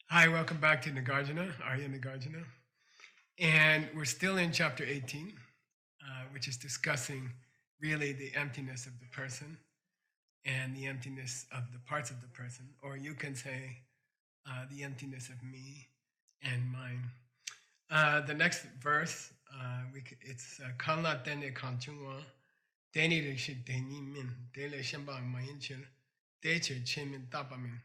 Hi, welcome back to Nagarjuna, Arya Nagarjuna. And we're still in chapter 18, which is discussing really the emptiness of the person and the emptiness of the parts of the person, or you can say the emptiness of me and mine. The next verse, it's Kanla Tene Kanchungwa, Deni Rishi Deni Min, Dele Shemba Mayinchil, Deche Chimin Tapamin.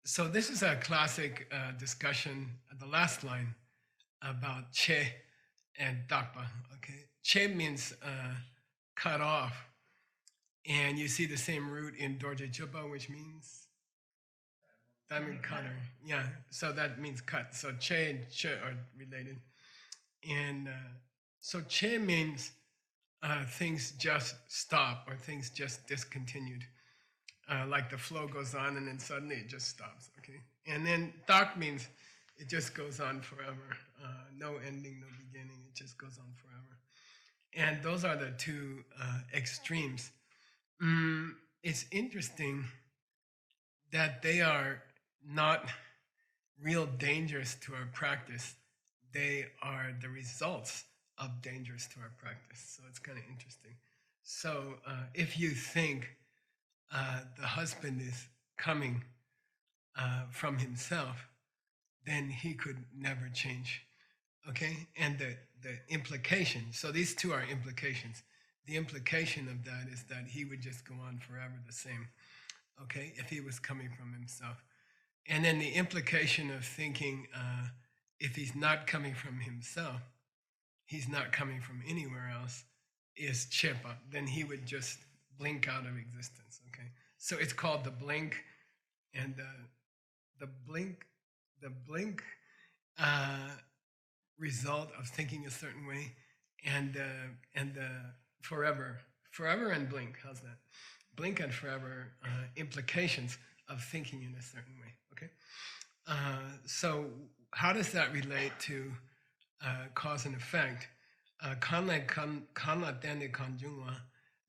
So this is a classic discussion, the last line about che and dakpa. Okay, che means cut off, and you see the same root in dorje chupa, which means diamond cutter. Yeah, so that means cut. So che and che are related, and so che means things just stop or things just discontinued. Like the flow goes on and then suddenly it just stops. Okay, and then dark means it just goes on forever, no ending, no beginning. It just goes on forever. And those are the two extremes. It's interesting that they are not real dangers to our practice. They are the results of dangers to our practice. So it's kind of interesting. So if you think the husband is coming from himself, then he could never change. Okay? And the implication, so these two are implications. The implication of that is that he would just go on forever the same, okay, if he was coming from himself. And then the implication of thinking if he's not coming from himself, he's not coming from anywhere else, is chepa. Then he would just blink out of existence, okay? So it's called the blink, and the blink result of thinking a certain way, and forever and blink. How's that? Blink and forever implications of thinking in a certain way. Okay, so how does that relate to cause and effect? Kanla dende kanjungwa.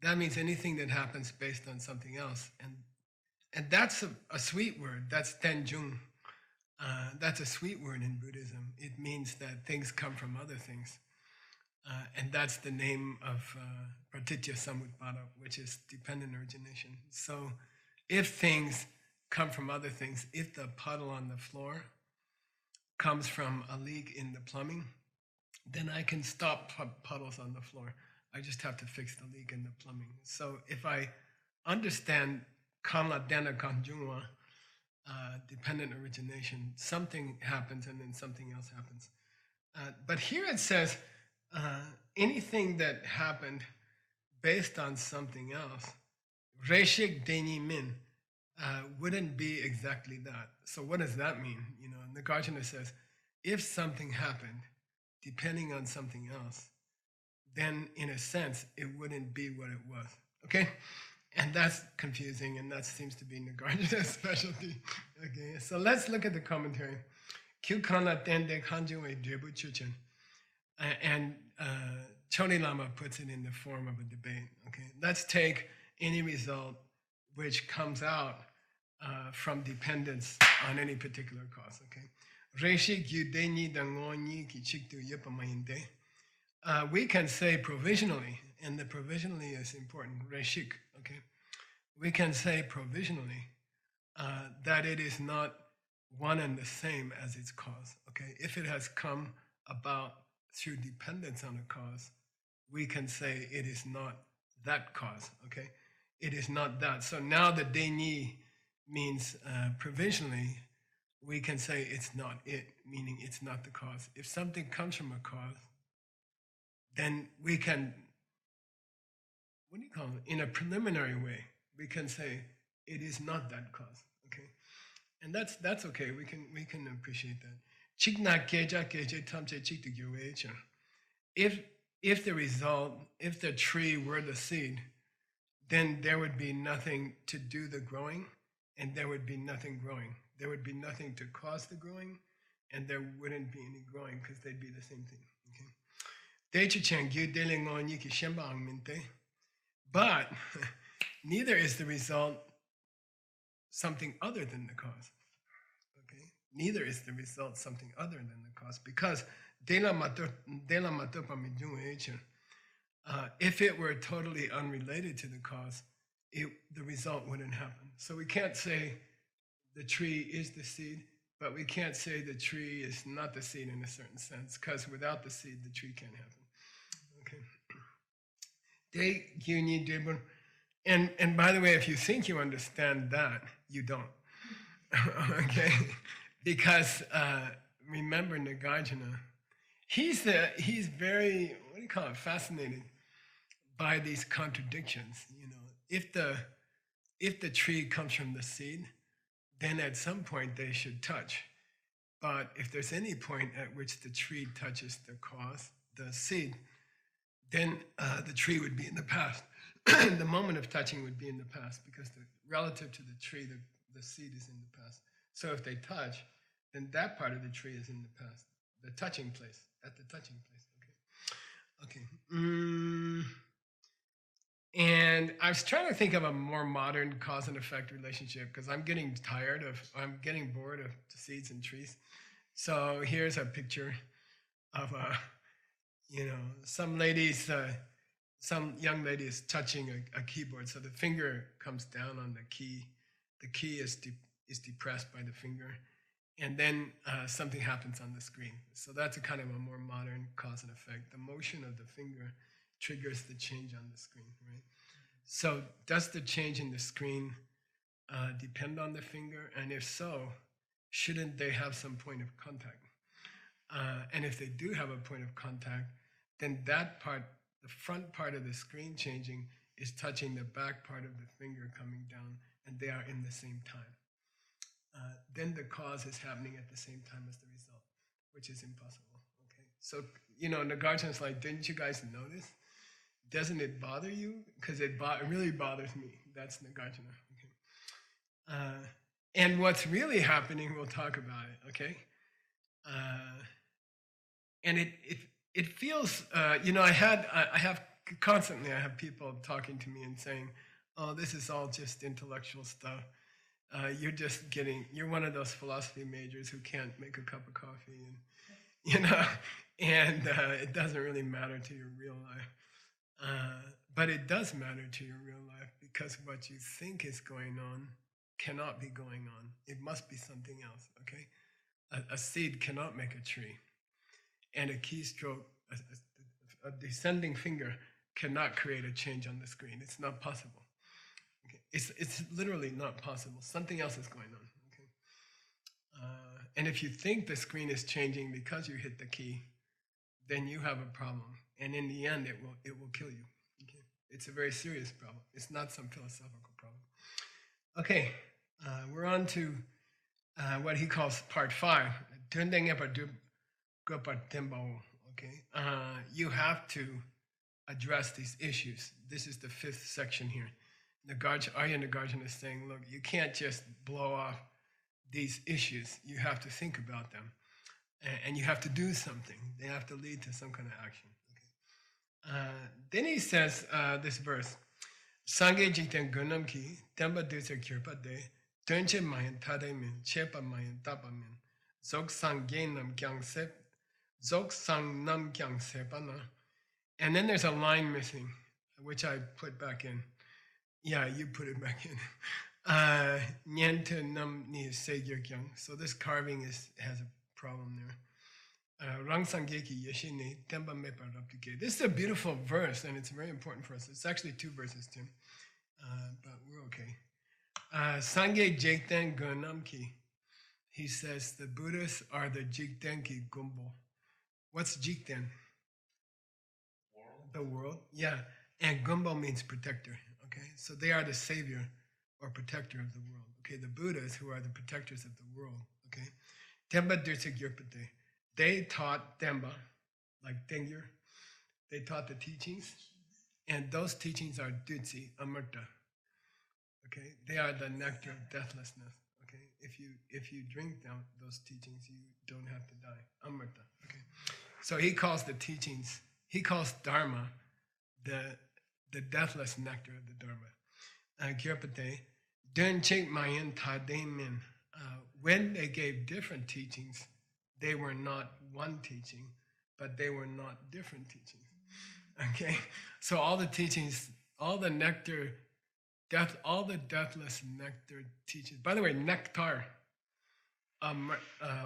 That means anything that happens based on something else, and that's a sweet word. That's tenjung. That's a sweet word in Buddhism. It means that things come from other things. And that's the name of Pratitya Samutpada, which is dependent origination. So if things come from other things, if the puddle on the floor comes from a leak in the plumbing, then I can stop puddles on the floor. I just have to fix the leak in the plumbing. So if I understand Kanla Dena Kanjungwa, dependent origination, something happens and then something else happens. But here it says anything that happened based on something else, Reshik Deni Min, wouldn't be exactly that. So what does that mean? You know, Nagarjuna says, if something happened depending on something else, then in a sense, it wouldn't be what it was. Okay? And that's confusing, and that seems to be Nagarjuna's specialty. Okay, so let's look at the commentary. Kyukana Tende Kanjue Drebu Chuchen. And Choni Lama puts it in the form of a debate. Okay, let's take any result which comes out from dependence on any particular cause. Okay, Reshi Gyudeni Dangoni Kichiktu Yipamayinde. We can say provisionally, and the provisionally is important, reshik, okay? We can say provisionally that it is not one and the same as its cause, okay? If it has come about through dependence on a cause, we can say it is not that cause, okay? It is not that. So now the deni means provisionally, we can say it's not it, meaning it's not the cause. If something comes from a cause, then we can, what do you call it? In a preliminary way, we can say it is not that cause. Okay, and that's okay. We can appreciate that. Chikna keja keje tamche chik. If the result, if the tree were the seed, then there would be nothing to do the growing, and there would be nothing growing. There would be nothing to cause the growing, and there wouldn't be any growing because they'd be the same thing. Okay. But neither is the result something other than the cause. neither is the result something other than the cause. Because de la matopa mijung if it were totally unrelated to the cause, the result wouldn't happen. So we can't say the tree is the seed, but we can't say the tree is not the seed in a certain sense, because without the seed, the tree can't happen. Okay. And by the way, if you think you understand that, you don't. Okay, because remember Nagarjuna, he's very, what do you call it, fascinated by these contradictions. You know, if the tree comes from the seed, then at some point they should touch. But if there's any point at which the tree touches the cause, the seed, then the tree would be in the past. The moment of touching would be in the past, because relative to the tree, the seed is in the past. So if they touch, then that part of the tree is in the past, the touching place, at the touching place. Okay. And I was trying to think of a more modern cause and effect relationship, because I'm getting bored of seeds and trees. So here's a picture of some young lady is touching a keyboard. So the finger comes down on the key. The key is depressed by the finger. And then something happens on the screen. So that's a kind of a more modern cause and effect. The motion of the finger triggers the change on the screen, right? So does the change in the screen depend on the finger? And if so, shouldn't they have some point of contact? And if they do have a point of contact, then that part, the front part of the screen changing, is touching the back part of the finger coming down, and they are in the same time. Then the cause is happening at the same time as the result, which is impossible. Okay, so Nagarjuna's like, didn't you guys notice? Doesn't it bother you? Because it really bothers me. That's Nagarjuna. Okay, and what's really happening, we'll talk about it. Okay, and it feels, I have people talking to me and saying, oh, this is all just intellectual stuff. You're one of those philosophy majors who can't make a cup of coffee, and it doesn't really matter to your real life. But it does matter to your real life, because what you think is going on cannot be going on. It must be something else, okay? A seed cannot make a tree, and a keystroke, a descending finger, cannot create a change on the screen. It's not possible. It's literally not possible. Something else is going on. Okay? And if you think the screen is changing because you hit the key, then you have a problem. And in the end, it will kill you. Okay? It's a very serious problem. It's not some philosophical problem. Okay, we're on to what he calls part 5. Okay, you have to address these issues. This is the 5th section here. Arya Nagarjuna is saying, look, you can't just blow off these issues. You have to think about them. And you have to do something. They have to lead to some kind of action. Okay. Then he says this verse, Sangye jikten gunam ki, temba desa kirpa de, tunche mayan tade min, chepa mayan tapa min, zok sangye nam kyang sep, zok sang nam kyang sepana. And then there's a line missing, which I put back in. Yeah, you put it back in. Nyente nam ni segyer kyang. So this carving has a problem there. Rang sangeki yeshine temba mepa rapike. This is a beautiful verse, and it's very important for us. It's actually 2 verses, Tim, but we're okay. Sangye jikten gunamki. He says the Buddhists are the jiktenki gumbo. What's jikten? The world, yeah. And gumbo means protector. Okay, so they are the savior or protector of the world. Okay, the Buddhas, who are the protectors of the world. Okay, Temba Dirsak Yurpate. They taught Temba, like Tengyur. They taught the teachings, and those teachings are Dutsi, Amarta. Okay, they are the nectar of deathlessness. Okay, if you drink those teachings, you don't have to die. Amarta. Okay, so he calls the teachings. He calls Dharma the deathless nectar of the Dharma. Kirpate, Dun Chik Mayan Tademin, when they gave different teachings, they were not one teaching, but they were not different teachings. Okay, so all the teachings, all the nectar, all the deathless nectar teachings. By the way, nectar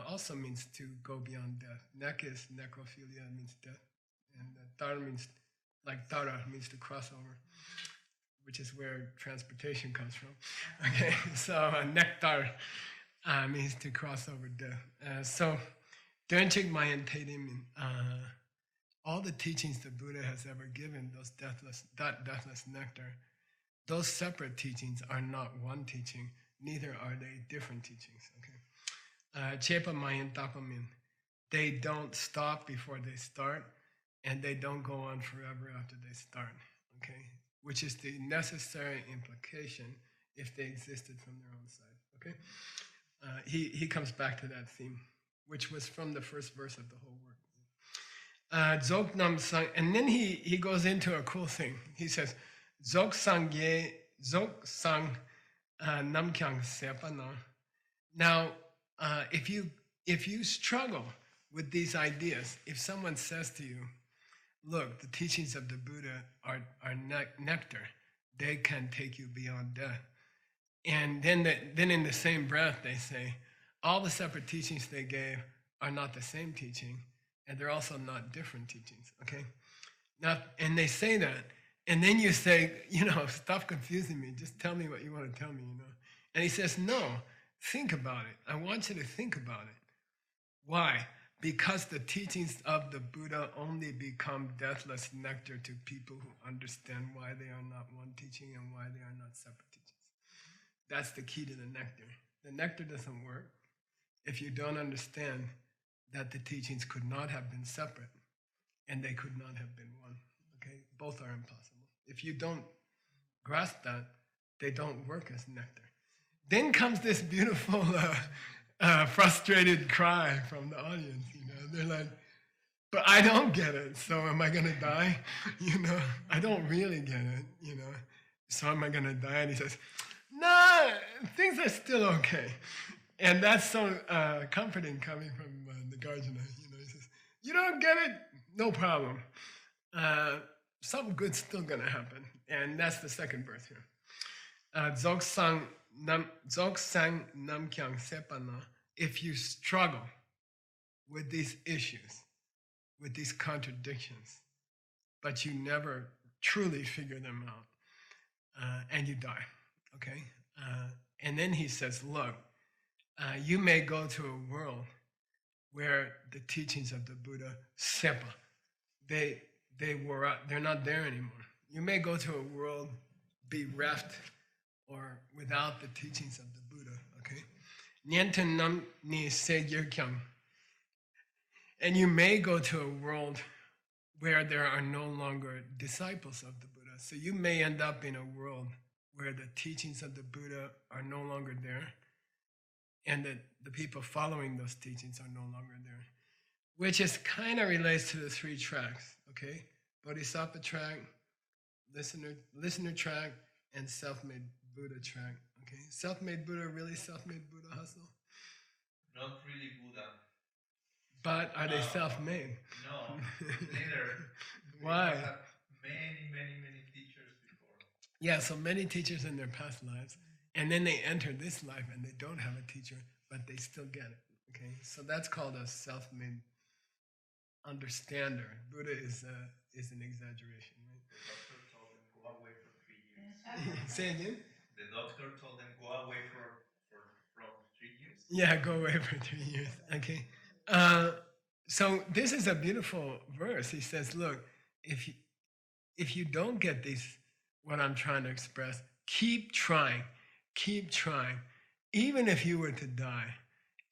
also means to go beyond death. Nek is necrophilia, means death, and tar means like tara means to cross over, which is where transportation comes from. Okay, so nectar means to cross over death. So Dönchik Mayan Tadim, all the teachings the Buddha has ever given, those deathless nectar, those separate teachings are not one teaching, neither are they different teachings. Okay, Chepa Mayan Tapamin, they don't stop before they start, and they don't go on forever after they start. Okay, which is the necessary implication if they existed from their own side. Okay, he comes back to that theme, which was from the first verse of the whole work. Dzog Nam Sang, and then he goes into a cool thing. He says, Dzog Sang Ye, Dzog Sang Nam Kyang Sepa Na. Now, if you struggle with these ideas, if someone says to you, look, the teachings of the Buddha are nectar, they can take you beyond death. And then in the same breath, they say, all the separate teachings they gave are not the same teaching, and they're also not different teachings, okay? Now, and they say that, and then you say, stop confusing me, just tell me what you want to tell me, And he says, no, think about it. I want you to think about it. Why? Because the teachings of the Buddha only become deathless nectar to people who understand why they are not one teaching and why they are not separate teachings. That's the key to the nectar. The nectar doesn't work if you don't understand that the teachings could not have been separate and they could not have been one. Okay? Both are impossible. If you don't grasp that, they don't work as nectar. Then comes this beautiful frustrated cry from the audience. They're like, but I don't get it. So am I going to die? I don't really get it. So am I going to die? And he says, no, things are still okay. And that's so comforting coming from the Nagarjuna. He says, you don't get it? No problem. Something good's still going to happen. And that's the second verse here. Dzog Sang Nam Kyang Sepana. If you struggle with these issues, with these contradictions, but you never truly figure them out, and you die, okay? And then he says, look, you may go to a world where the teachings of the Buddha, Sepa, they're not there anymore. You may go to a world bereft or without the teachings of the Buddha, okay? Nienten nam ni se kyang. And you may go to a world where there are no longer disciples of the Buddha. So you may end up in a world where the teachings of the Buddha are no longer there, and that the people following those teachings are no longer there, which is kind of relates to the three tracks, okay? Bodhisattva track, listener track, and self-made Buddha track, okay? Self-made Buddha, really self-made Buddha hustle? Not really Buddha. But are they self-made? No, neither. Why? We have many teachers before. Yeah, so many teachers in their past lives, and then they enter this life and they don't have a teacher, but they still get it, okay? So that's called a self-made understander. Buddha is an exaggeration, right? The doctor told them, go away for 3 years. Say again? The doctor told them, go away from 3 years. Yeah, go away for 3 years. Okay. So this is a beautiful verse. He says, look, if you don't get what I'm trying to express, keep trying. Even if you were to die,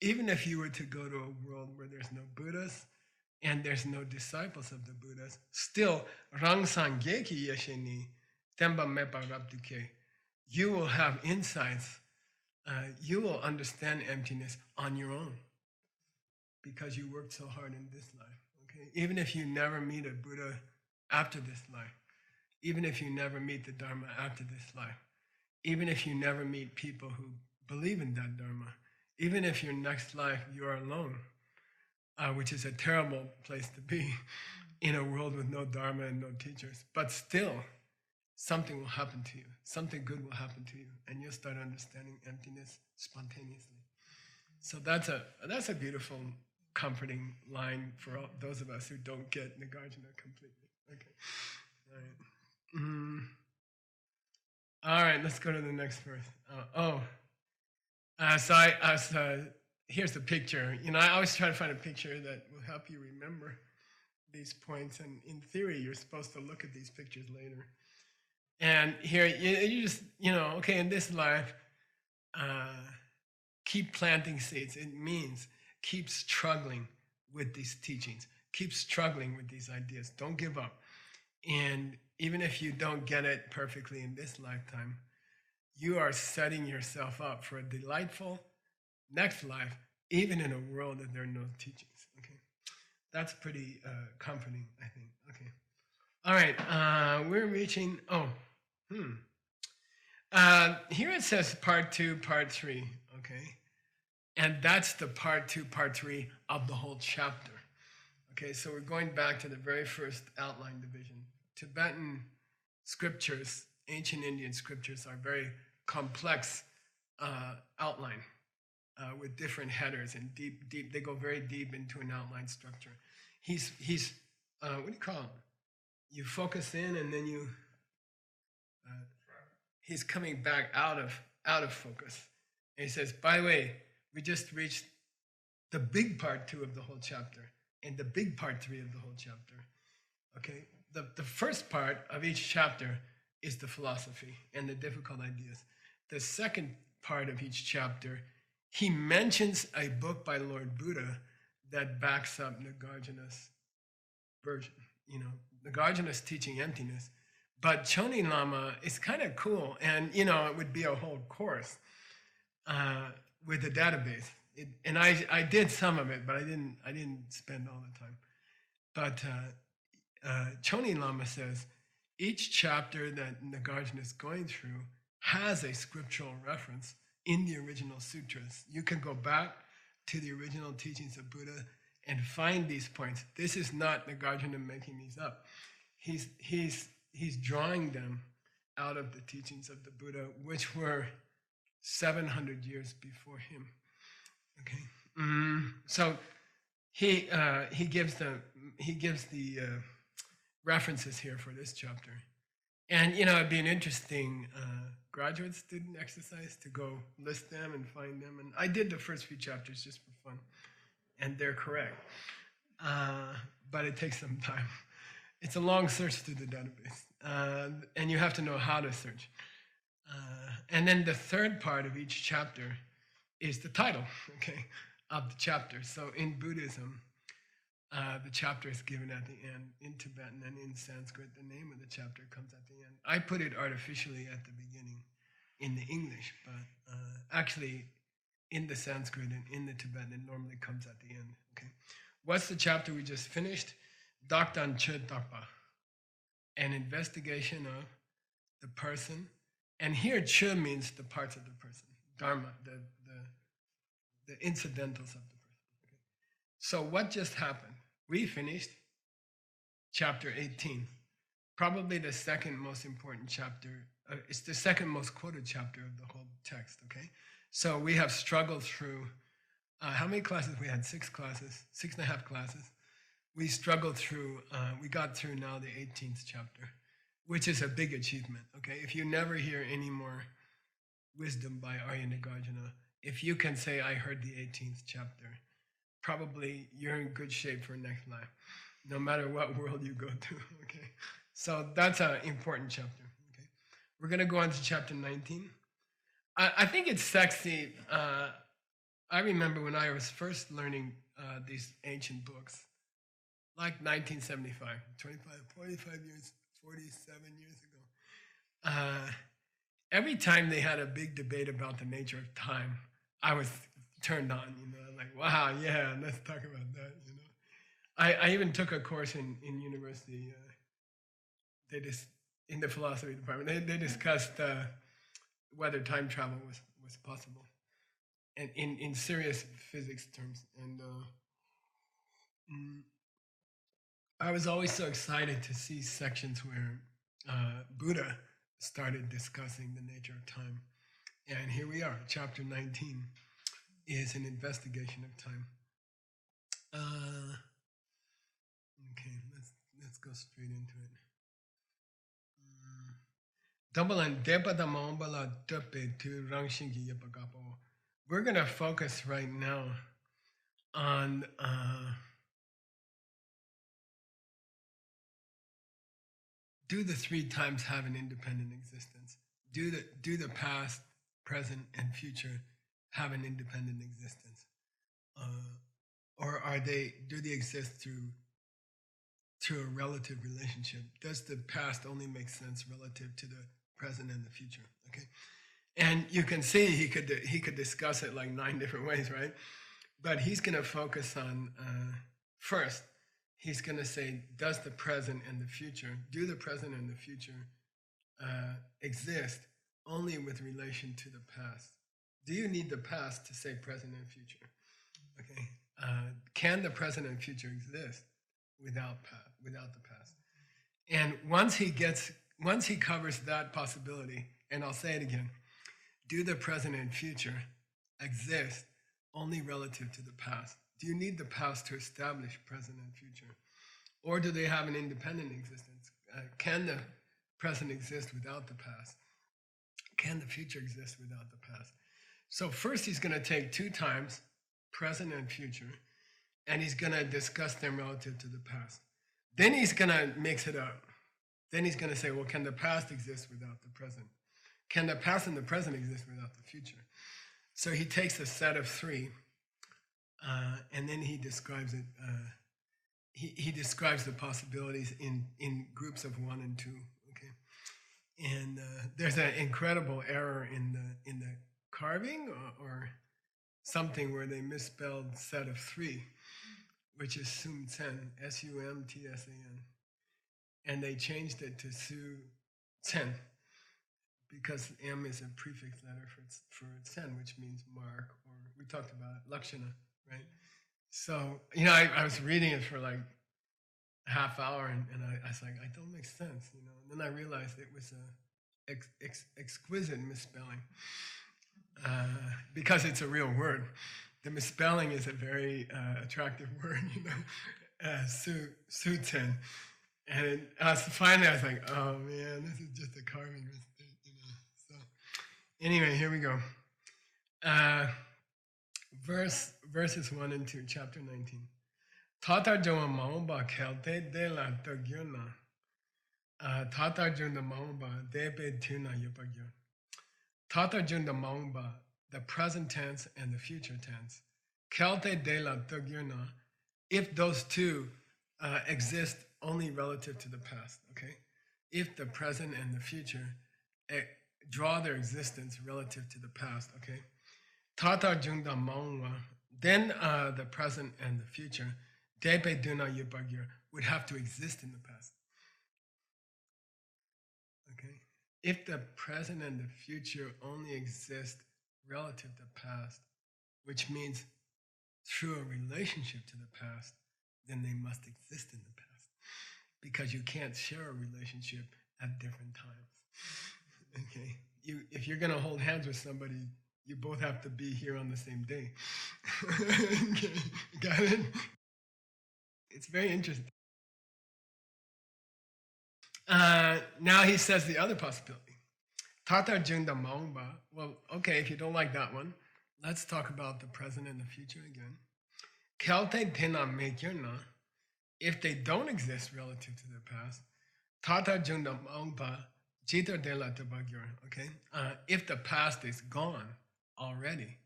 even if you were to go to a world where there's no Buddhas and there's no disciples of the Buddhas, still, Rangsan Geki Yesheni, Temba Mepa Rapduke, you will have insights. You will understand emptiness on your own because you worked so hard in this life. Okay, even if you never meet a Buddha after this life, even if you never meet the Dharma after this life, even if you never meet people who believe in that Dharma, even if your next life you are alone, which is a terrible place to be in a world with no Dharma and no teachers. But still, something will happen to you. Something good will happen to you, and you'll start understanding emptiness spontaneously. So that's a beautiful, comforting line for all, those of us who don't get Nagarjuna completely. Okay, all right. All right, let's go to the next verse. Here's the picture. I always try to find a picture that will help you remember these points. And in theory, you're supposed to look at these pictures later. And here, you just, okay, in this life, keep planting seeds. It means keep struggling with these teachings. Keep struggling with these ideas. Don't give up. And even if you don't get it perfectly in this lifetime, you are setting yourself up for a delightful next life, even in a world that there are no teachings. Okay, that's pretty comforting, I think. Okay, all right, we're reaching. Here it says part 2, part 3. Okay, and that's the part 2, part 3 of the whole chapter. Okay, so we're going back to the very first outline division. Tibetan scriptures, ancient Indian scriptures, are very complex outline with different headers and deep. They go very deep into an outline structure. He's what do you call it? You focus in and then you. He's coming back out of focus, and he says, "By the way, we just reached the big part 2 of the whole chapter and the big part 3 of the whole chapter." Okay, the first part of each chapter is the philosophy and the difficult ideas. The second part of each chapter, he mentions a book by Lord Buddha that backs up Nagarjuna's version. Nagarjuna's teaching emptiness. But Chonin Lama is kind of cool, and it would be a whole course with a database. And I did some of it, but I didn't spend all the time. But Chonin Lama says each chapter that Nagarjuna is going through has a scriptural reference in the original sutras. You can go back to the original teachings of Buddha and find these points. This is not Nagarjuna making these up. He's drawing them out of the teachings of the Buddha, which were 700 years before him. Okay, so he gives the references here for this chapter, and it'd be an interesting graduate student exercise to go list them and find them. And I did the first few chapters just for fun, and they're correct, but it takes some time. It's a long search through the database, and you have to know how to search. And then the third part of each chapter is the title, of the chapter. So in Buddhism, the chapter is given at the end in Tibetan, and in Sanskrit, the name of the chapter comes at the end. I put it artificially at the beginning in the English, but actually in the Sanskrit and in the Tibetan, it normally comes at the end. Okay, what's the chapter we just finished? Daktan Chötapa, an investigation of the person. And here, Chö means the parts of the person, Dharma, the incidentals of the person. Okay. So what just happened? We finished chapter 18, probably the second most important chapter. It's the second most quoted chapter of the whole text, okay? So we have struggled through, how many classes? We had 6 classes, 6.5 classes. We struggled through, we got through now the 18th chapter, which is a big achievement, okay? If you never hear any more wisdom by Arya Nagarjuna, if you can say, I heard the 18th chapter, probably you're in good shape for next life, no matter what world you go to, okay? So that's an important chapter, okay? We're gonna go on to chapter 19. I think it's sexy. I remember when I was first learning these ancient books, like 1975, 45 years, 47 years ago. Every time they had a big debate about the nature of time, I was turned on, like, wow, yeah, let's talk about that, I even took a course in university. In the philosophy department, they discussed whether time travel was possible. and in serious physics terms. And I was always so excited to see sections where Buddha started discussing the nature of time. And here we are, chapter 19 is an investigation of time. Okay, let's go straight into it. We're going to focus right now on do the three times have an independent existence? Do the past, present, and future have an independent existence? Or do they exist through a relative relationship? Does the past only make sense relative to the present and the future? Okay, and you can see he could discuss it like 9 different ways, right? But he's going to focus on first. He's going to say, does the present and the future, do the present and the future exist only with relation to the past? Do you need the past to say present and future? Okay, can the present and future exist without the past? And once he covers that possibility, and I'll say it again, do the present and future exist only relative to the past? Do you need the past to establish present and future? Or do they have an independent existence? Can the present exist without the past? Can the future exist without the past? So first he's going to take 2 times, present and future, and he's going to discuss them relative to the past. Then he's going to mix it up. Then he's going to say, well, can the past exist without the present? Can the past and the present exist without the future? So he takes a set of 3, and then he describes it. He describes the possibilities in groups of 1 and 2. Okay, and there's an incredible error in the carving or something where they misspelled set of 3, which is Sumtsen, Sumtsan, and they changed it to Su-Tsen because M is a prefix letter for Tsen, which means mark, or we talked about Lakshana, right? So, I was reading it for like a half hour, and I was like, I don't make sense, And then I realized it was a exquisite misspelling because it's a real word. The misspelling is a very attractive word, Su-Tsen. And finally I was like, oh man, this is just a carving mistake, So anyway, here we go. Verses 1 and 2, chapter 19. Tata Joa Maumba Kelte de la Tagyuna. Tata Junda Maumba Debe Tuna Yupagyo. Tata Junda Maumba, the present tense and the future tense. Kelte de la Tagyuna, if those 2 exist only relative to the past, okay? If the present and the future draw their existence relative to the past, okay? Tata Junda Maumba, then the present and the future, Debe Duna Yupagyo, would have to exist in the past. Okay? If the present and the future only exist relative to the past, which means through a relationship to the past, then they must exist in the past. Because you can't share a relationship at different times. Okay? If you're going to hold hands with somebody, you both have to be here on the same day. Okay, got it? It's very interesting. Now he says the other possibility. Tata Junda Maungba. Well, okay, if you don't like that one, let's talk about the present and the future again. Kelte Tena Mekyurna, if they don't exist relative to the past, Tata Junda Maungba Jita de la Tabagyur, okay? If the past is gone already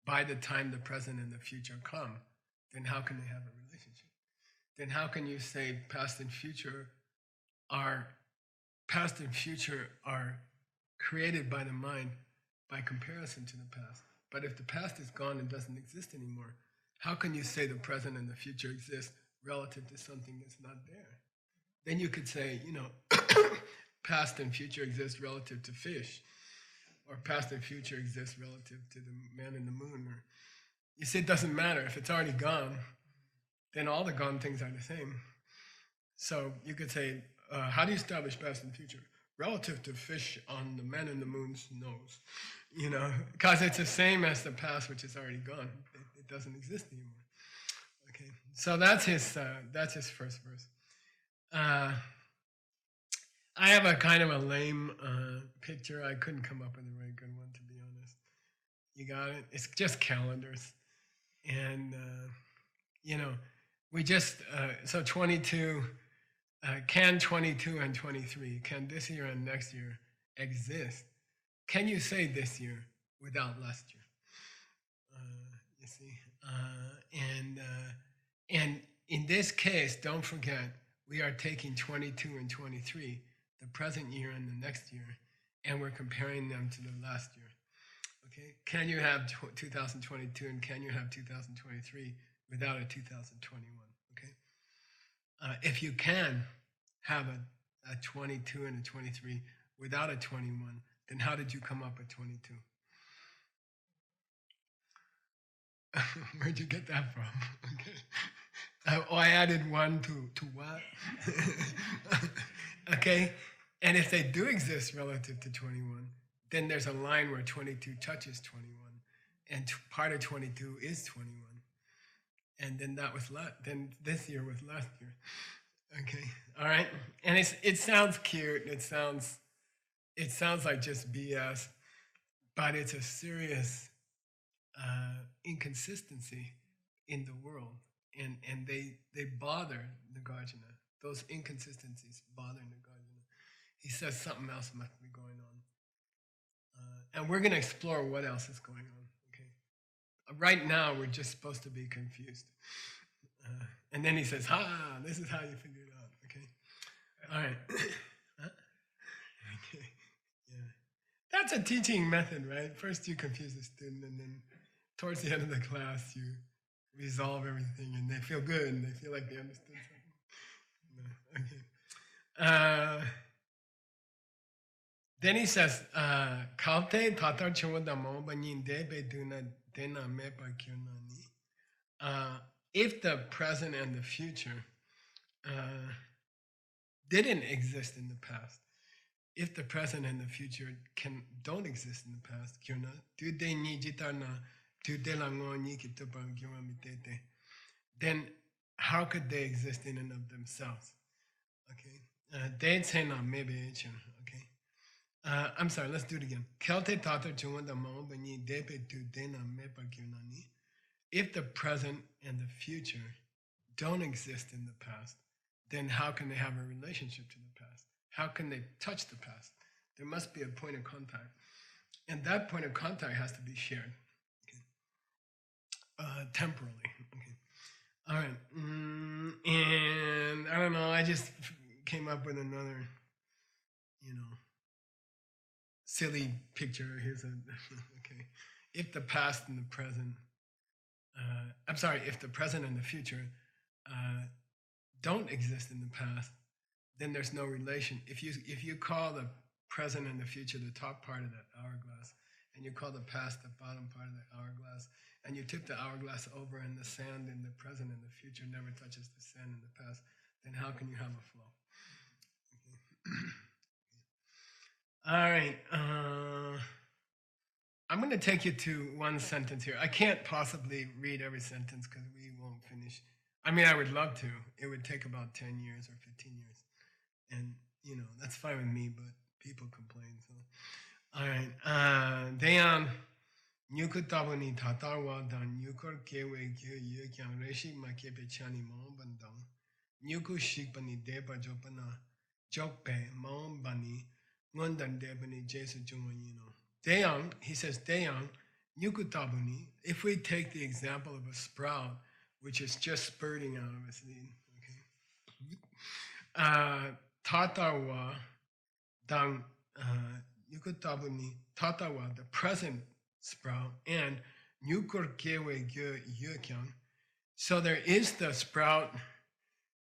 by the time the present and the future come, then how can they have a relationship? Then how can you say past and future are created by the mind by comparison to the past? But if the past is gone and doesn't exist anymore, how can you say the present and the future exist relative to something that's not there? Then you could say, past and future exist relative to fish. or past and future exist relative to the man in the moon. Or you see, it doesn't matter if it's already gone. Then all the gone things are the same. So you could say, how do you establish past and future relative to fish on the man in the moon's nose? Because it's the same as the past, which is already gone. It doesn't exist anymore. Okay, so that's his first verse. I have a kind of a lame picture. I couldn't come up with a very good one, to be honest. You got it? It's just calendars. And, we just, so 22, can 22 and 23, can this year and next year exist? Can you say this year without last year? You see? And in this case, don't forget, we are taking 22 and 23, the present year and the next year, and we're comparing them to the last year. Okay? Can you have 2022 and can you have 2023 without a 2021? Okay? If you can have a 22 and a 23 without a 21, then how did you come up with 22? Where'd you get that from? Okay. I added one to what? Okay. And if they do exist relative to 21, then there's a line where 22 touches 21, and part of 22 is 21. And then that was then this year was last year. Okay. All right. And it sounds cute. It sounds like just BS, but it's a serious inconsistency in the world, and they bother Nagarjuna. Those inconsistencies bother Nagarjuna. He says something else must be going on, and we're going to explore what else is going on. Okay, right now we're just supposed to be confused, and then he says, this is how you figure it out." Okay, all right. Huh? Okay, yeah, that's a teaching method, right? First you confuse the student, and then towards the end of the class, you resolve everything, and they feel good, and they feel like they understood something. Okay. Then he says, "Kalte tatar chawada banyin debe duna dena mepa kyunani." If the present and the future didn't exist in the past, if the present and the future don't exist in the past, kyuna tu de ni jitarna. Then how could they exist in and of themselves? Okay. Okay. I'm sorry, let's do it again. If the present and the future don't exist in the past, then how can they have a relationship to the past? How can they touch the past? There must be a point of contact. And that point of contact has to be shared. Temporally. Okay. All right. And I don't know, I just came up with another, silly picture. Here's okay. If the past and the present, if the present and the future don't exist in the past, then there's no relation. If you call the present and the future the top part of that hourglass, and you call the past the bottom part of the hourglass, and you tip the hourglass over and the sand in the present and the future never touches the sand in the past, then how can you have a flow? Okay. All right. I'm going to take you to one sentence here. I can't possibly read every sentence because we won't finish. I mean, I would love to. It would take about 10 years or 15 years. And, that's fine with me, but people complain. So, all right. Dayan. Nyuku tabani tatarwa dan nyukor kewe kyo ye kyang reshi ma kepe chani maung bandang. Nyuku shikpani deba jopana jokpe maung bani ngondan debani jesu jungwa yino. Deyang, he says, Deyang, nyuku tabuni, if we take the example of a sprout, which is just spurting out of a seed, okay? Tatarwa dan nyuku tabuni, tatarwa, the present sprout, and nyukur kewe yukyang. So there is the sprout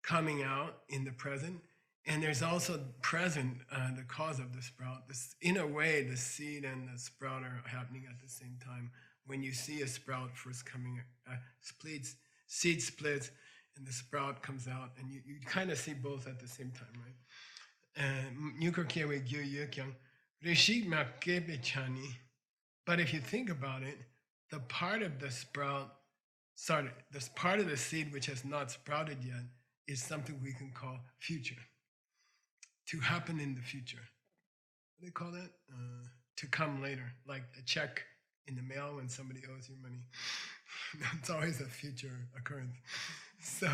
coming out in the present, And there's also present the cause of the sprout. In a way, the seed and the sprout are happening at the same time. When you see a sprout first coming, seed splits, and the sprout comes out, and you kind of see both at the same time, right? But if you think about it, the part of the sprout, this part of the seed which has not sprouted yet is something we can call future, to happen in the future. What do they call that? To come later, like a check in the mail when somebody owes you money. It's always a future occurrence. So,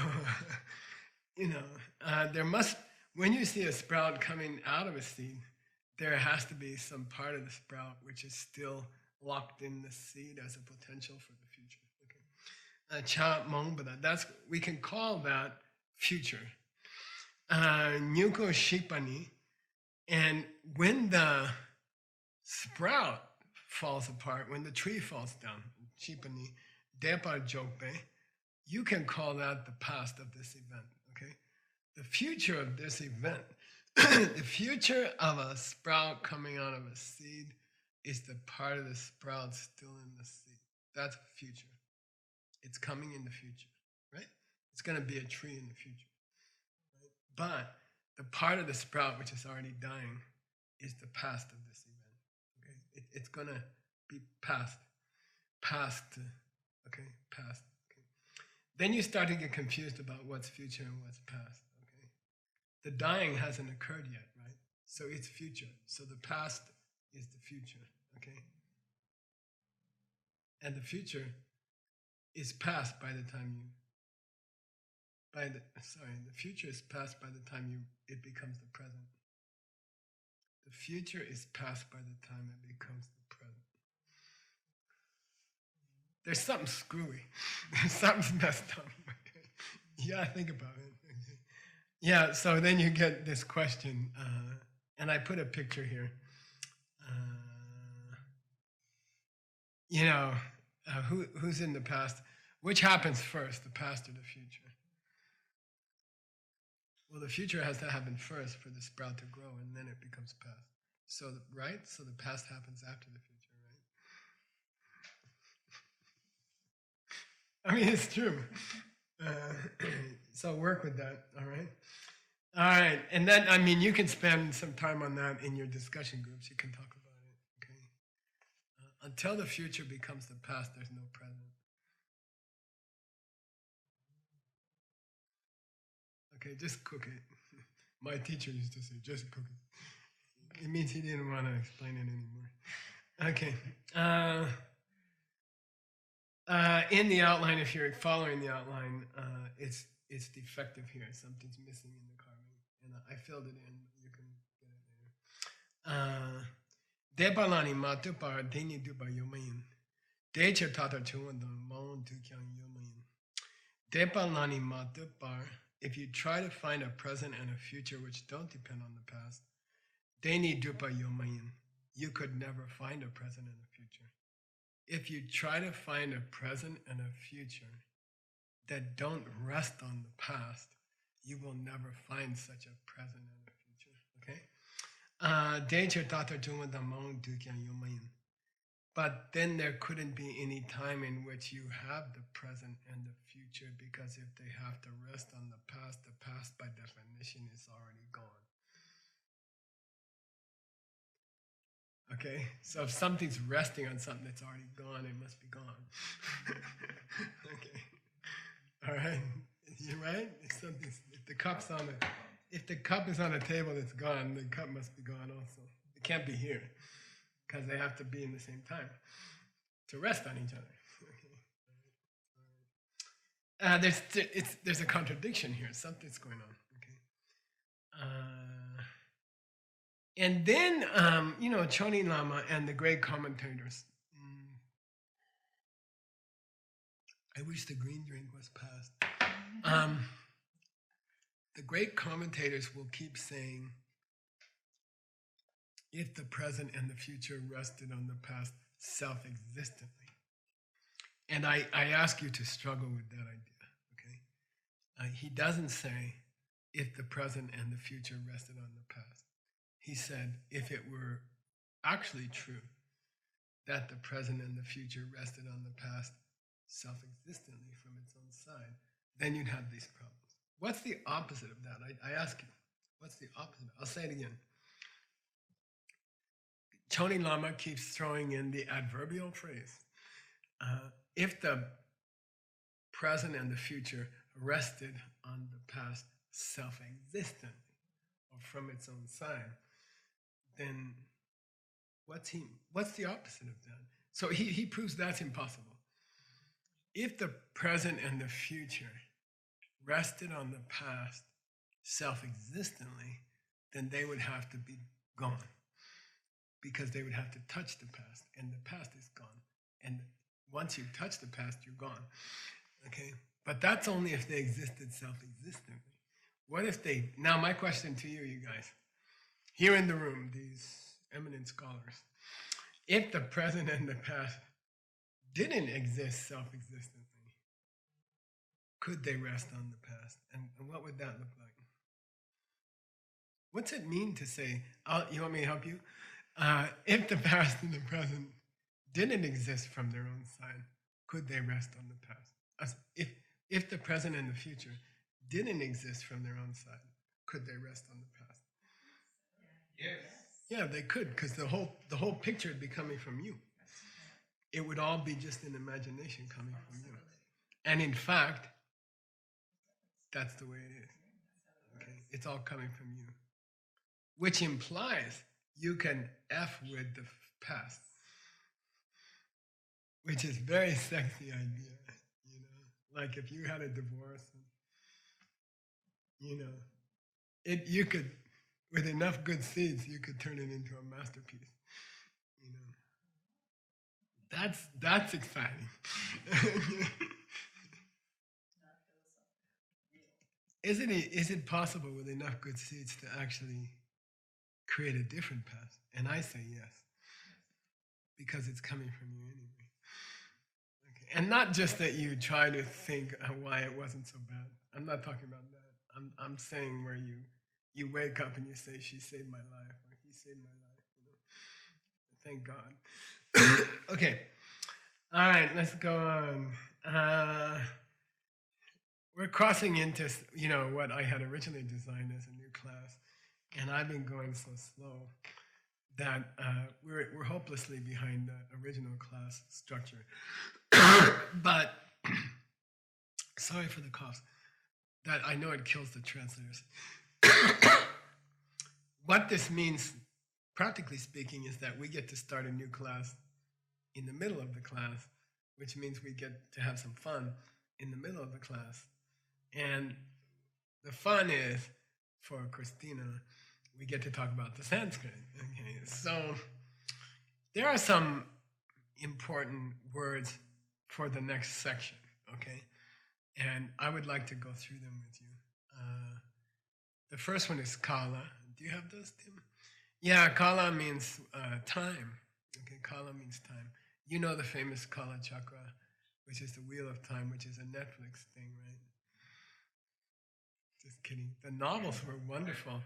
when you see a sprout coming out of a seed, there has to be some part of the sprout which is still locked in the seed as a potential for the future. Okay. Cha Mongbada, we can call that future. Nyuko Shipani, and when the sprout falls apart, when the tree falls down, Shipani, Depa Jokbe, you can call that the past of this event. Okay, the future of this event, the future of a sprout coming out of a seed is the part of the sprout still in the seed. That's future. It's coming in the future, right? It's going to be a tree in the future. Right? But the part of the sprout which is already dying is the past of this event. Okay, it's going to be past. Okay, past. Okay. Then you start to get confused about what's future and what's past. Okay, the dying hasn't occurred yet, right? So it's future. So the past is the future. Okay, and the future is past by the time the future is past by the time it becomes the present. The future is past by the time it becomes the present. There's something screwy. Something's messed up. Okay. You gotta think about it. Okay. Yeah, so then you get this question, and I put a picture here. Who's in the past? Which happens first, the past or the future? Well, the future has to happen first for the sprout to grow, and then it becomes past. So, right? So the past happens after the future, right? I mean, it's true. So work with that, all right? All right, and then, I mean, you can spend some time on that in your discussion groups. You can talk about it, okay? Until the future becomes the past, there's no present. Okay, just cook it. My teacher used to say, just cook it. It means he didn't want to explain it anymore. Okay. In the outline, if you're following the outline, it's defective here. Something's missing in the carving. And I filled it in. You can get it later. Debalani matupar dini dupa yomayin. Decha tata chuandam mon tu kyang yomayin. Debalani matupar. If you try to find a present and a future which don't depend on the past, deni dupa yomayin. You could never find a present and a future. If you try to find a present and a future that don't rest on the past, you will never find such a present and a future. Okay? But then there couldn't be any time in which you have the present and the future, because if they have to rest on the past by definition is already gone. Okay, so if something's resting on something that's already gone, it must be gone. Okay, all right, you're right. If the cup is on a table that's gone, the cup must be gone also. It can't be here because they have to be in the same time to rest on each other. Okay. There's a contradiction here. Something's going on. Okay. And then, Chonin Lama and the great commentators. I wish the green drink was passed. The great commentators will keep saying, if the present and the future rested on the past self-existently. And I ask you to struggle with that idea, okay? He doesn't say if the present and the future rested on the past. He said, if it were actually true that the present and the future rested on the past self existently from its own side, then you'd have these problems. What's the opposite of that? I ask you, what's the opposite? I'll say it again. Tony Lama keeps throwing in the adverbial phrase. If the present and the future rested on the past self-existently or from its own side, then what's the opposite of that? So he proves that's impossible. If the present and the future rested on the past self-existently, then they would have to be gone, because they would have to touch the past, and the past is gone. And once you touch the past, you're gone. Okay? But that's only if they existed self-existently. What if they, now my question to you, you guys, here in the room, these eminent scholars, if the present and the past didn't exist self-existently, could they rest on the past? And what would that look like? What's it mean to say, you want me to help you? If the past and the present didn't exist from their own side, could they rest on the past? If the present and the future didn't exist from their own side, could they rest on the past? Yes. Yeah, they could, because the whole picture would be coming from you. It would all be just an imagination coming from you. And in fact, that's the way it is. Okay? It's all coming from you. Which implies you can F with the past. Which is very sexy idea. You know? Like if you had a divorce, you know, you could, with enough good seeds, you could turn it into a masterpiece. You know, that's exciting. Is it possible with enough good seeds to actually create a different past? And I say yes, because it's coming from you anyway. Okay. And not just that you try to think why it wasn't so bad. I'm not talking about that. I'm saying where you wake up and you say, she saved my life, or he saved my life. You know? Thank God. Okay. All right, let's go on. We're crossing into, you know, what I had originally designed as a new class, and I've been going so slow that we're hopelessly behind the original class structure. But sorry for the cough. That I know it kills the translators. What this means, practically speaking, is that we get to start a new class in the middle of the class, which means we get to have some fun in the middle of the class. And the fun is, for Christina, we get to talk about the Sanskrit. Okay, so there are some important words for the next section, okay? And I would like to go through them with you. The first one is kala. Do you have those, Tim? Yeah, kala means time. Okay, kala means time. You know the famous Kala Chakra, which is the Wheel of Time, which is a Netflix thing, right? Just kidding. The novels were wonderful.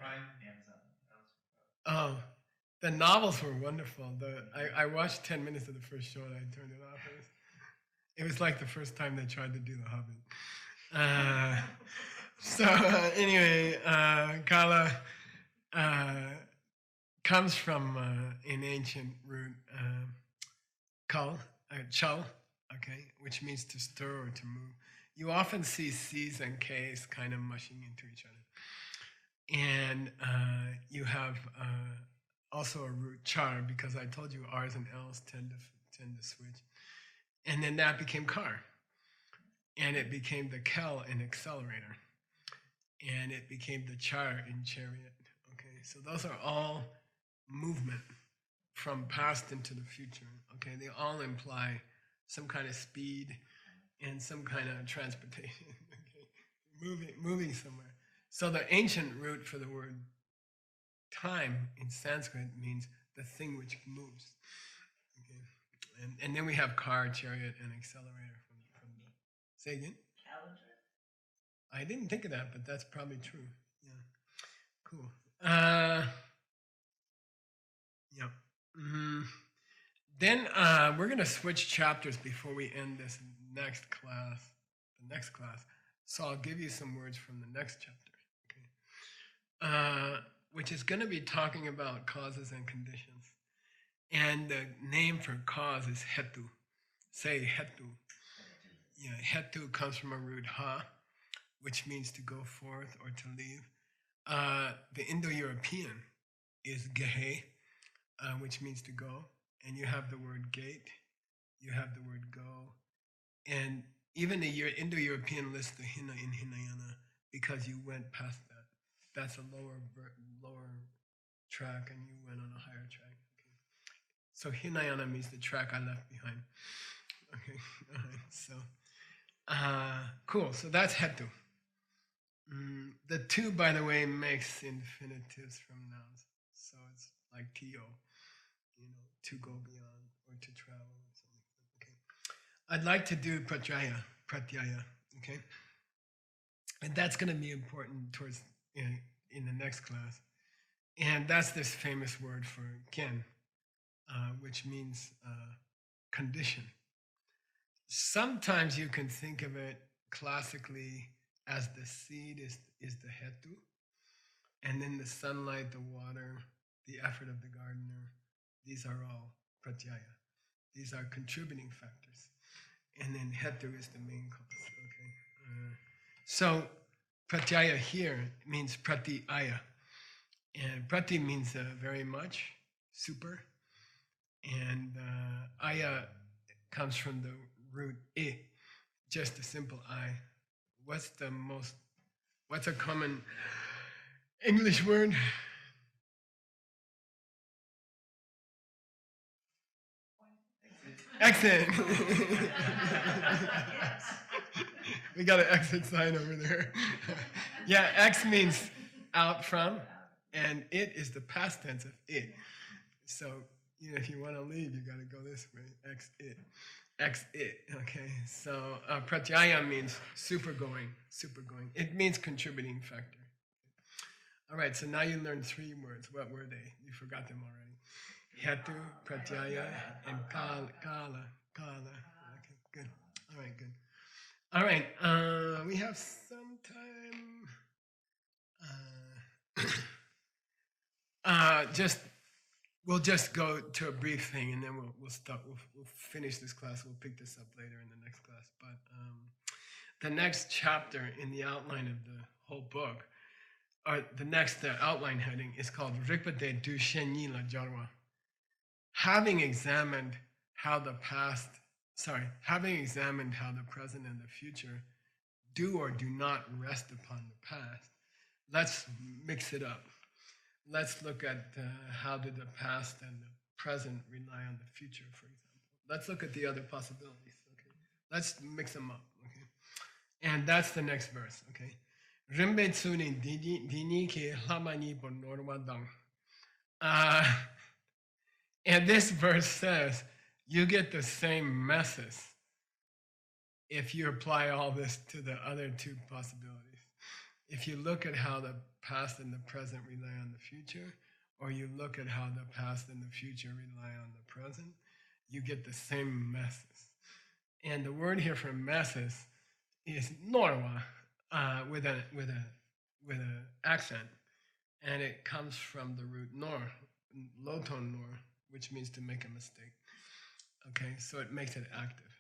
Oh, the novels were wonderful. I watched 10 minutes of the first show and I turned it off. It was like the first time they tried to do The Hobbit. So anyway, Kala comes from an ancient root, kal, chal, okay, which means to stir or to move. You often see C's and K's kind of mushing into each other. And you have also a root char, because I told you R's and L's tend to switch. And then that became car. And it became the kel in accelerator. And it became the char in chariot. Okay, so those are all movement from past into the future. Okay, they all imply some kind of speed and some kind of transportation. Okay, moving somewhere. So the ancient root for the word time in Sanskrit means the thing which moves. Okay, and then we have car, chariot, and accelerator from the. Say again. Calendar. I didn't think of that, but that's probably true. Cool. Yep. Mm, then we're going to switch chapters before we end this next class, the next class. So I'll give you some words from the next chapter, which is going to be talking about causes and conditions. And the name for cause is hetu. Say hetu. Yeah, hetu comes from a root ha, which means to go forth or to leave. The Indo-European is gehe, which means to go. And you have the word gate, you have the word go. And even the Indo-European lists the hina in Hinayana because you went past that. That's a lower track and you went on a higher track. Okay. So Hinayana means the track I left behind. Okay, all right, so cool, so that's hetu. The two, by the way, makes infinitives from nouns. So it's like to, to go beyond or to travel or something. Okay. I'd like to do pratyaya, okay? And that's going to be important towards in the next class. And that's this famous word for gen, which means condition. Sometimes you can think of it classically as the seed is the hetu, and then the sunlight, the water, the effort of the gardener, these are all pratyaya. These are contributing factors. And then hetu is the main cause. Okay. So pratyaya here means pratyaya. And prati means very much, super. And aya comes from the root I, just a simple I. What's a common English word? Exit. We got an exit sign over there. Yeah, X means out from, and it is the past tense of it. So, if you want to leave, you got to go this way. X it. X it. Okay. So pratyaya means super going. It means contributing factor. All right. So now you learned 3 words. What were they? You forgot them already. Hetu, pratyaya, and kala. Okay. Good. All right. Good. All right. We have some time. We'll just go to a brief thing, and then we'll stop. We'll finish this class. We'll pick this up later in the next class. But the next chapter in the outline of the whole book, or the next outline heading, is called Rikpate Du Shenyi La Jarwa. Having examined how the present and the future do or do not rest upon the past, let's mix it up. Let's look at how did the past and the present rely on the future, for example. Let's look at the other possibilities, okay? Let's mix them up, okay? And that's the next verse, okay? Rimbe tsuni dini ke lamani bonorwa dang. And this verse says, you get the same message if you apply all this to the other 2 possibilities. If you look at how the past and the present rely on the future, or you look at how the past and the future rely on the present, you get the same message. And the word here for message is norwa, with an accent, and it comes from the root nor, low tone nor, which means to make a mistake. Okay, so it makes it active.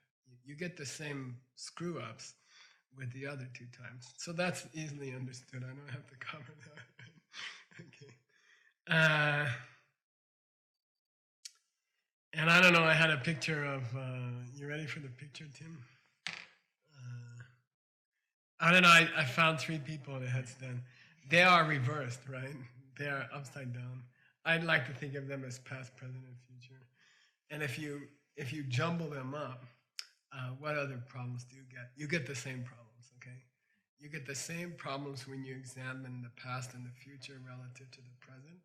You get the same screw ups with the other 2 times. So that's easily understood. I don't have to cover that. Okay. And I don't know, I had a picture of, you ready for the picture, Tim? I don't know, I found 3 people with heads down. They are reversed, right? They are upside down. I'd like to think of them as past, present, and future. And if you jumble them up, what other problems do you get? You get the same problems, okay? You get the same problems when you examine the past and the future relative to the present,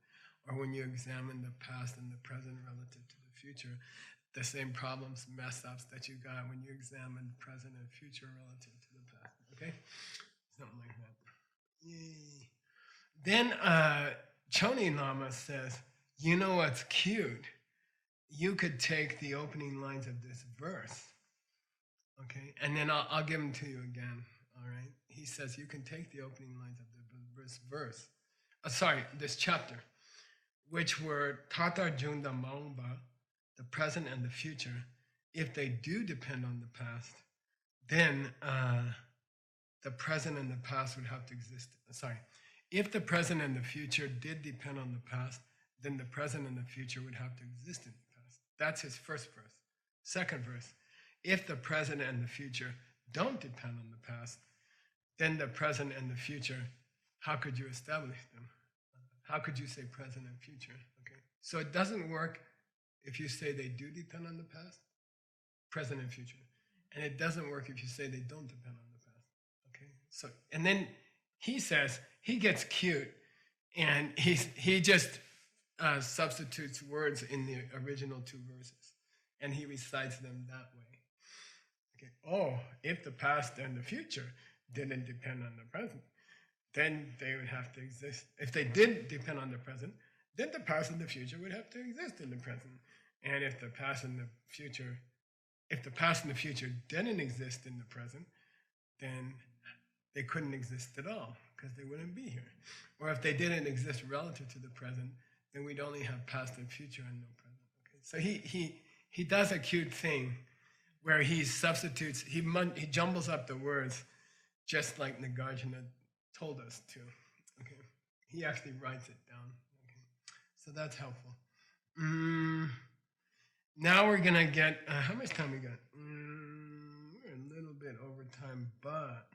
or when you examine the past and the present relative to the future. The same problems, mess-ups that you got when you examine present and future relative to the past, okay? Something like that. Yay. Then Choni Lama says, you know what's cute? You could take the opening lines of this verse, okay? And then I'll give them to you again, all right? He says you can take the opening lines of this verse, this chapter, which were Tatar Junda Maungba, the present and the future. If they do depend on the past, then the present and the past would have to exist. If the present and the future did depend on the past, then the present and the future would have to exist in the past. That's his first verse. Second verse, if the present and the future don't depend on the past, then the present and the future, how could you establish them? How could you say present and future? Okay, so it doesn't work if you say they do depend on the past, present and future, and it doesn't work if you say they don't depend on the past. Okay, so and then he says he gets cute, and he just substitutes words in the original two verses, and he recites them that way. Okay. Oh, if the past and the future didn't depend on the present, then they would have to exist. If they did depend on the present, then the past and the future would have to exist in the present. And if the past and the future didn't exist in the present, then they couldn't exist at all because they wouldn't be here. Or if they didn't exist relative to the present, then we'd only have past and future and no present. Okay? So he does a cute thing where he substitutes, he jumbles up the words just like Nagarjuna told us to. Okay, he actually writes it down. Okay, so that's helpful. Now we're gonna get how much time we got? We're a little bit over time, but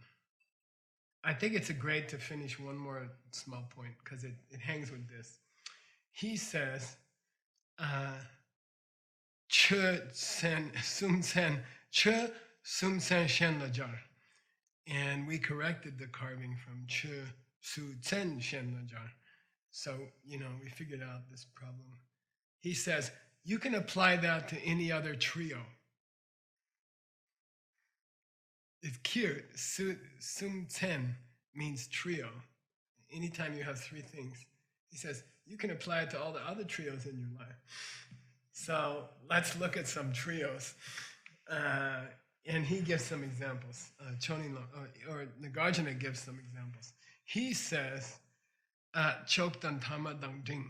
I think it's great to finish one more small point because it hangs with this. He says, "Che sen sum sen che sum sen shen lajar," and we corrected the carving from che su tsen shen lajar. So we figured out this problem. He says you can apply that to any other trio. It's cute. Sum tsen means trio. Anytime you have three things, he says you can apply it to all the other trios in your life. So let's look at some trios. And he gives some examples. Or Nagarjuna gives some examples. He says, Choktan Tama Dangjing,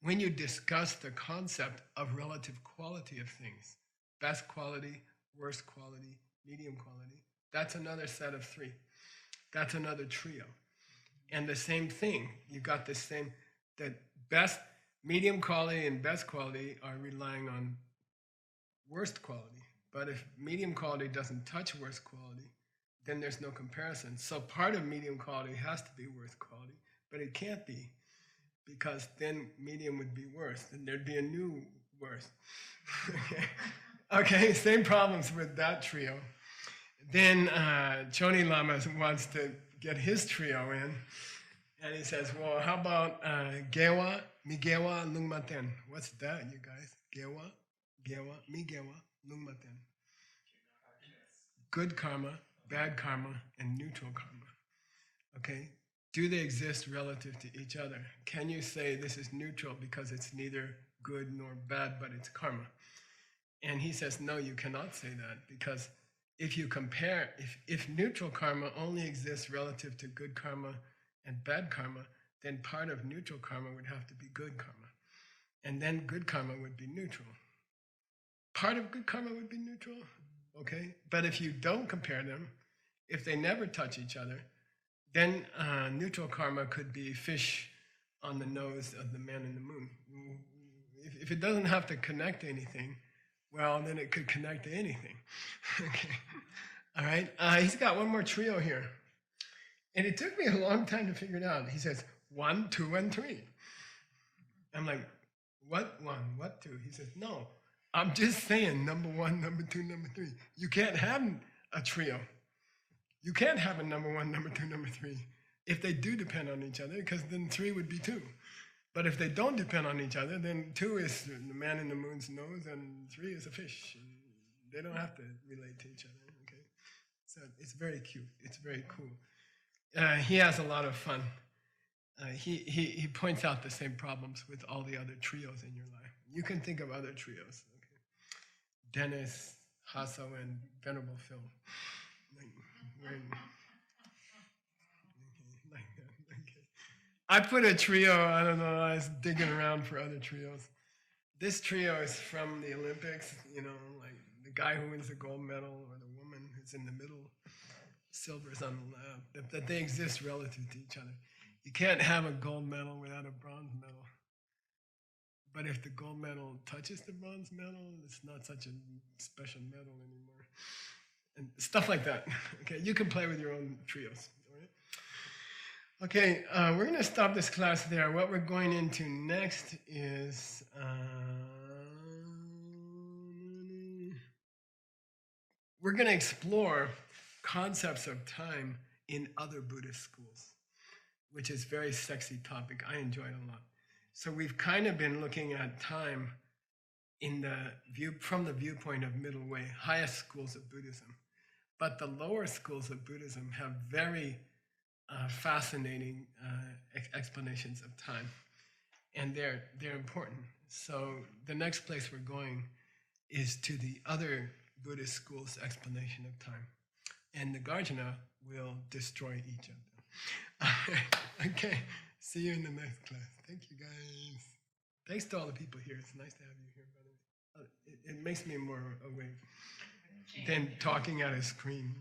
when you discuss the concept of relative quality of things, best quality, worst quality, medium quality, that's another set of three. That's another trio. And the same thing, you got the same, that best, medium quality and best quality are relying on worst quality. But if medium quality doesn't touch worst quality, then there's no comparison. So part of medium quality has to be worst quality, but it can't be, because then medium would be worse, and there'd be a new worst. Okay, same problems with that trio. Then Choni Lama wants to get his trio in, and he says, well, how about Gewa, Migewa, Lungmaten? What's that, you guys? Gewa, Migewa, Lungmaten. Good karma, bad karma, and neutral karma. Okay? Do they exist relative to each other? Can you say this is neutral because it's neither good nor bad, but it's karma? And he says, no, you cannot say that, because if you compare, if neutral karma only exists relative to good karma and bad karma, then part of neutral karma would have to be good karma. And then good karma would be neutral. Part of good karma would be neutral, okay? But if you don't compare them, if they never touch each other, then neutral karma could be fish on the nose of the man in the moon. If it doesn't have to connect to anything, well, then it could connect to anything. Okay, all right? He's got one more trio here. And it took me a long time to figure it out. He says, 1, 2, and 3. I'm like, what 1, what 2? He says, no, I'm just saying number 1, number 2, number 3. You can't have a trio. You can't have a number 1, number 2, number 3 if they do depend on each other, because then 3 would be 2. But if they don't depend on each other, then 2 is the man in the moon's nose and 3 is a fish. And they don't have to relate to each other, okay? So it's very cute. It's very cool. He has a lot of fun. he points out the same problems with all the other trios in your life. You can think of other trios. Okay? Dennis, Hasso, and Venerable Phil. Like, okay, like that. Okay. I put a trio, I don't know, I was digging around for other trios. This trio is from the Olympics, you know, like the guy who wins the gold medal or the woman who's in the middle, silver's on the left, that they exist relative to each other. You can't have a gold medal without a bronze medal. But if the gold medal touches the bronze medal, it's not such a special medal anymore. And stuff like that. Okay, you can play with your own trios. All right? Okay, we're going to stop this class there. What we're going into next is we're going to explore concepts of time in other Buddhist schools, which is a very sexy topic. I enjoy it a lot. So we've kind of been looking at time in the from the viewpoint of middle way, highest schools of Buddhism. But the lower schools of Buddhism have very fascinating explanations of time, and they're important. So the next place we're going is to the other Buddhist schools' explanation of time, and the Nagarjuna will destroy each of them. Okay, see you in the next class. Thank you, guys. Thanks to all the people here. It's nice to have you here, by the way. It makes me more awake than talking at a screen.